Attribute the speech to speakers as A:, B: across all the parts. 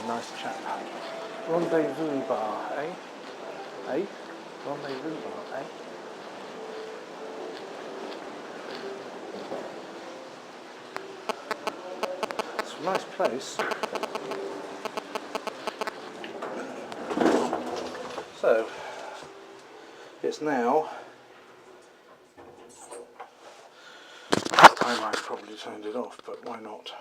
A: nice chap. Rendezvous bar, eh? Eh? Rendezvous bar, eh? It's a nice place. So, it's now, this time I've probably turned it off, but why not?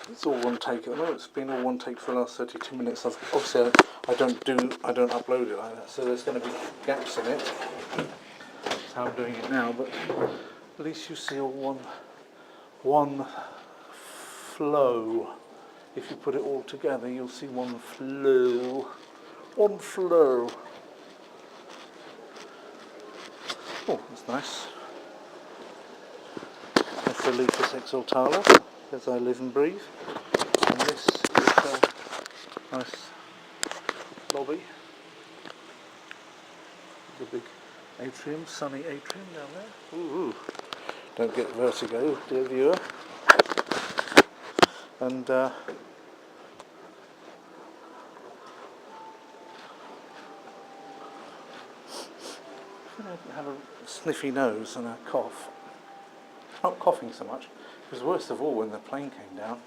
A: It's all one take at the moment. It's been all one take for the last 32 minutes. Obviously I don't upload it like that, so there's going to be gaps in it. That's how I'm doing it now, but at least you see all one flow. If you put it all together, you'll see one flow. One flow. Oh, that's nice. That's the Lucas Exaltala, as I live and breathe. And this is a nice lobby. The big atrium, sunny atrium down there. Ooh. Don't get vertigo, dear viewer. And I have a sniffy nose and a cough. Not coughing so much. It was worst of all when the plane came down.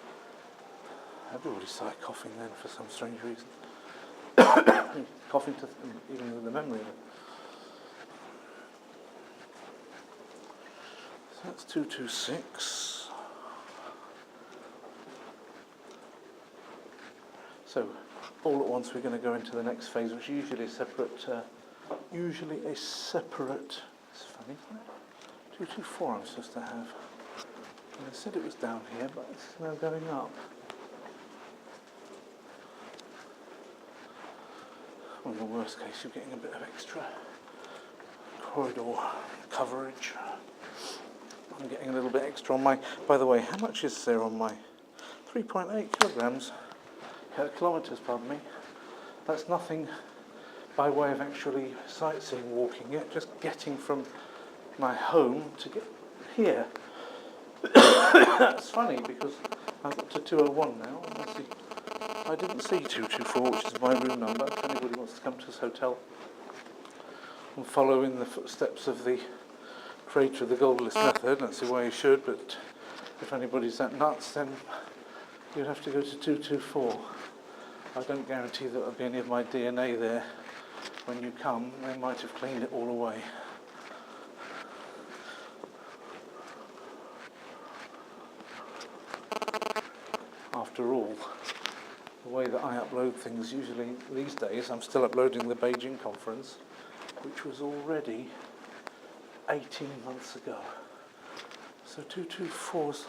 A: Everybody started coughing then for some strange reason. Coughing to even with the memory of it. So that's 226. So all at once we're going to go into the next phase, which is usually a separate. It's funny, isn't it? 224 I'm supposed to have. And I said it was down here, but it's now going up. Well, in the worst case, you're getting a bit of extra corridor coverage. I'm getting a little bit extra on my. By the way, how much is there on my 3.8 kilograms? Kilometres, pardon me. That's nothing by way of actually sightseeing, walking it, just getting from my home to get here. That's funny because I've got to 201 now. I didn't see 224, which is my room number. If anybody wants to come to this hotel and follow in the footsteps of the creator of the gold list method, that's the way you should, but if anybody's that nuts, then you'd have to go to 224. I don't guarantee that there'll be any of my DNA there when you come. They might have cleaned it all away. After all, the way that I upload things usually these days, I'm still uploading the Beijing conference, which was already 18 months ago. So 224's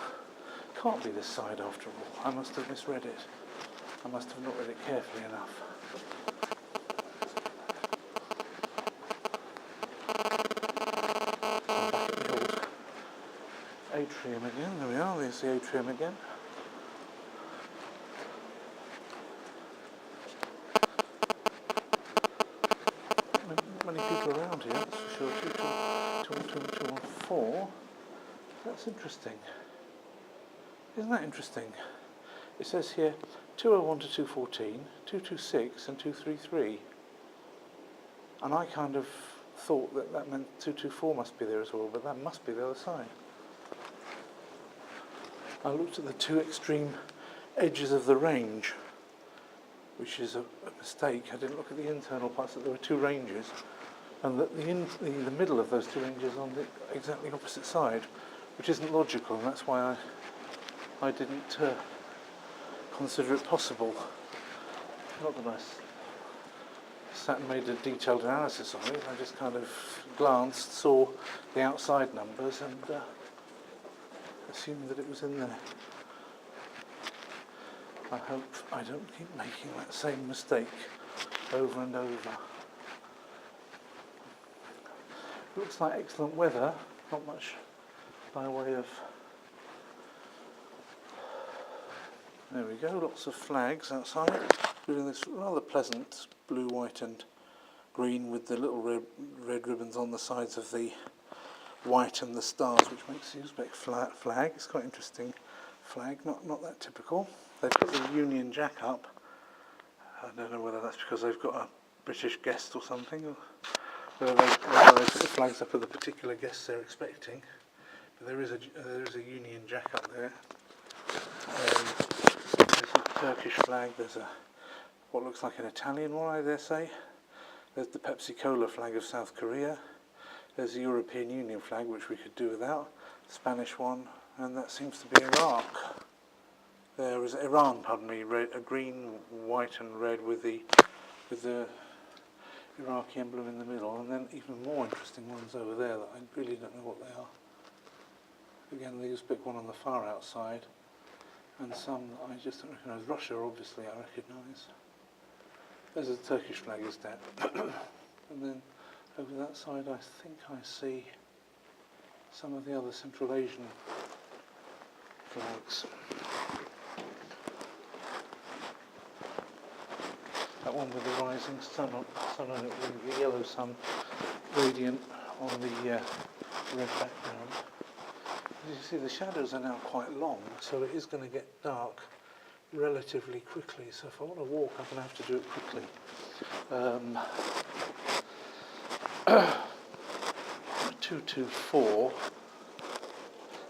A: can't be this side after all. I must have misread it. I must have not read it carefully enough. I'm back at the old atrium again. There we are, there's the atrium again. Many people around here, that's for sure. 214. That's interesting. Isn't that interesting? It says here 201 to 214, 226 and 233. And I kind of thought that meant 224 must be there as well, but that must be the other side. I looked at the two extreme edges of the range, which is a mistake. I didn't look at the internal parts, that there were two ranges, and that the middle of those two ranges on the exactly opposite side, which isn't logical, and that's why I didn't consider it possible. Not that I sat and made a detailed analysis on it. I just kind of glanced, saw the outside numbers, and assumed that it was in there. I hope I don't keep making that same mistake over and over. Looks like excellent weather, not much by way of. There we go, lots of flags outside, including this rather pleasant blue, white and green with the little red ribbons on the sides of the white and the stars, which makes the Uzbek flag. It's quite interesting flag, not that typical. They put the Union Jack up. I don't know whether that's because they've got a British guest or something, or whether they put the flags up of the particular guests they're expecting. But there is a Union Jack up there. There's a Turkish flag. There's what looks like an Italian one, I dare say. There's the Pepsi-Cola flag of South Korea. There's the European Union flag, which we could do without. Spanish one, and that seems to be Iraq. There is Iran, pardon me, a green, white, and red with the Iraqi emblem in the middle, and then even more interesting ones over there that I really don't know what they are. Again, the Uzbek one on the far outside, and some that I just don't recognise. Russia, obviously, I recognise. There's a Turkish flag, is that? And then over that side, I think I see some of the other Central Asian flags. That one with the rising sun on it, with the yellow sun radiant on the red background. As you see, the shadows are now quite long, so it is going to get dark relatively quickly. So if I want to walk, I'm going to have to do it quickly. 224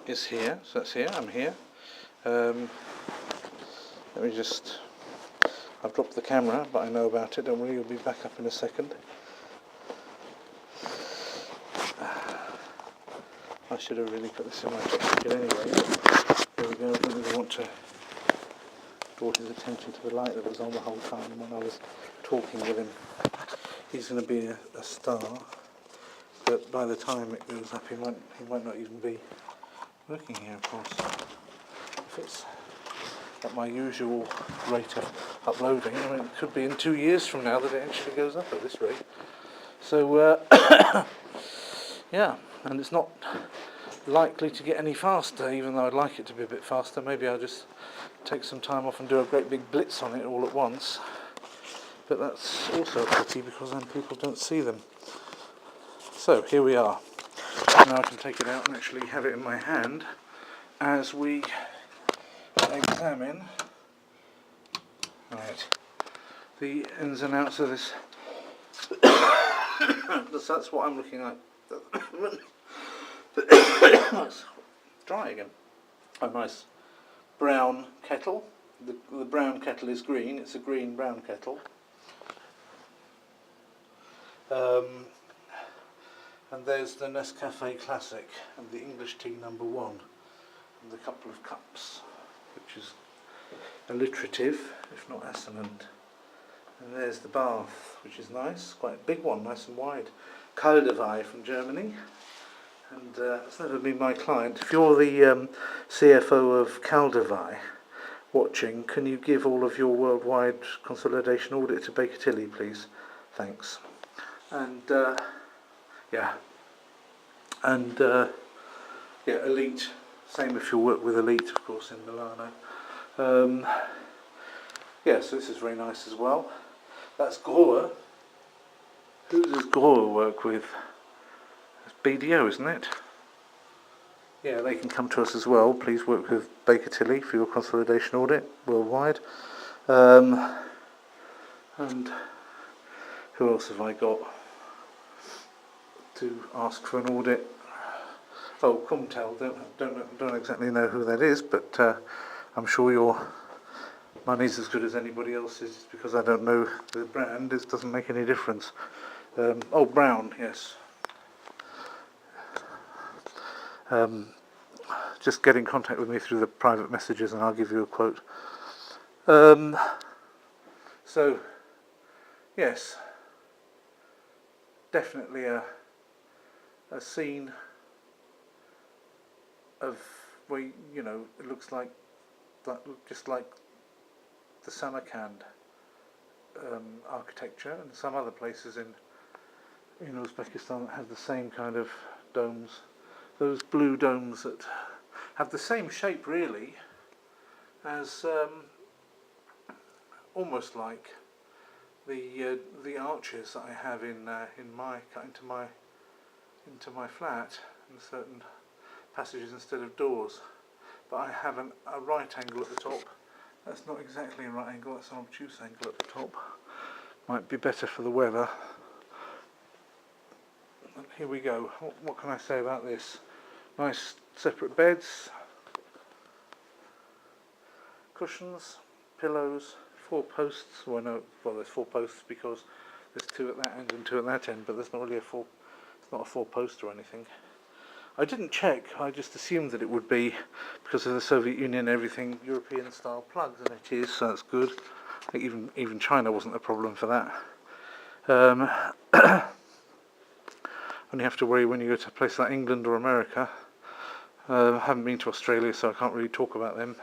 A: is here, so that's here, I'm here. Let me just, I've dropped the camera, but I know about it, don't worry, you'll be back up in a second. I should have really put this in my top pocket anyway. There we go, I didn't really want to draw his attention to the light that was on the whole time when I was talking with him. He's going to be a star, but by the time it goes up he might not even be working here, of course. If it's at my usual rate of uploading, I mean, it could be in 2 years from now that it actually goes up at this rate. So yeah, and it's not likely to get any faster, even though I'd like it to be a bit faster. Maybe I'll just take some time off and do a great big blitz on it all at once. But that's also a pity, because then people don't see them. So here we are. Now I can take it out and actually have it in my hand as we examine the ins and outs of this. That's what I'm looking at. It's dry again. A nice brown kettle. The brown kettle is green. It's a green brown kettle. And there's the Nescafe Classic and the English tea #1 and a couple of cups, which is alliterative, if not assonant. And there's the bath, which is nice, quite a big one, nice and wide. Davey from Germany, and it's never been my client. If you're the CFO of Davey watching, can you give all of your worldwide consolidation audit to Baker Tilly, please? Thanks. And yeah, Elite. Same if you work with Elite, of course, in Milano. Yeah, so this is very nice as well. That's Gore. Who does Gore work with? It's BDO, isn't it? Yeah, they can come to us as well. Please work with Baker Tilly for your consolidation audit worldwide. And who else have I got to ask for an audit? Oh, Comtel. Don't exactly know who that is, but I'm sure your money's as good as anybody else's. Just because I don't know the brand, it doesn't make any difference. Oh, Brown, yes. Just get in contact with me through the private messages and I'll give you a quote. So, yes, definitely a scene of where, you know, it looks like that, just like the Samarkand architecture, and some other places in Uzbekistan that have the same kind of domes. Those blue domes that have the same shape really as almost like the arches that I have in my cut into my flat in certain passages instead of doors. But but I have a right angle at the top. That's not exactly a right angle, that's an obtuse angle at the top. Might be better for the weather. And here we go. What can I say about this? Nice separate beds, cushions, pillows, 4 posts. Well, no, well, there's 4 posts because there's 2 at that end and 2 at that end, but there's not really it's not a 4 post or anything. I didn't check, I just assumed that it would be, because of the Soviet Union and everything, European style plugs, and it is, so that's good. I think even China wasn't a problem for that. Only have to worry when you go to a place like England or America. I haven't been to Australia, so I can't really talk about them.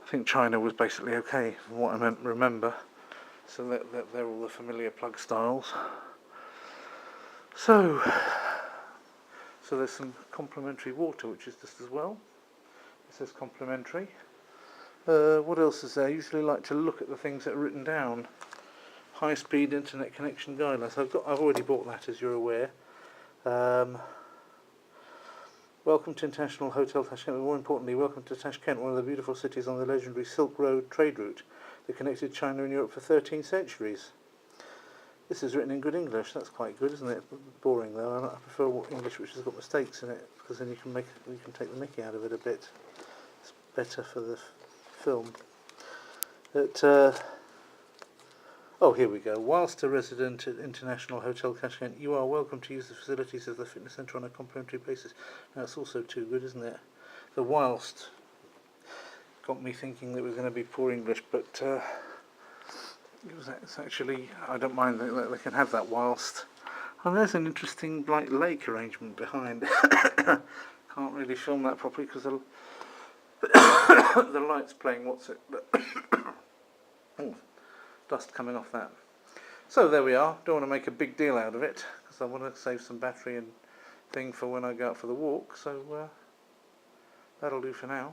A: I think China was basically okay, from what I remember. So they're all the familiar plug styles. So there's some complimentary water, which is just as well. It says complimentary. What else is there? I usually like to look at the things that are written down. High-speed internet connection guidelines. I've already bought that, as you're aware. Welcome to International Hotel Tashkent, but more importantly, welcome to Tashkent, one of the beautiful cities on the legendary Silk Road trade route that connected China and Europe for 13 centuries. This is written in good English. That's quite good, isn't it? Boring though. I prefer English which has got mistakes in it, because then you can take the mickey out of it a bit. It's better for the film. Oh, here we go. Whilst a resident at International Hotel Tashkent, you are welcome to use the facilities of the fitness centre on a complimentary basis. Now, that's also too good, isn't it? The whilst got me thinking that it was going to be poor English, but it's actually, I don't mind that they can have that whilst. And there's an interesting lake arrangement behind. Can't really film that properly because the light's playing what's it. Oh, dust coming off that. So there we are. Don't want to make a big deal out of it because I want to save some battery and thing for when I go out for the walk. So that'll do for now.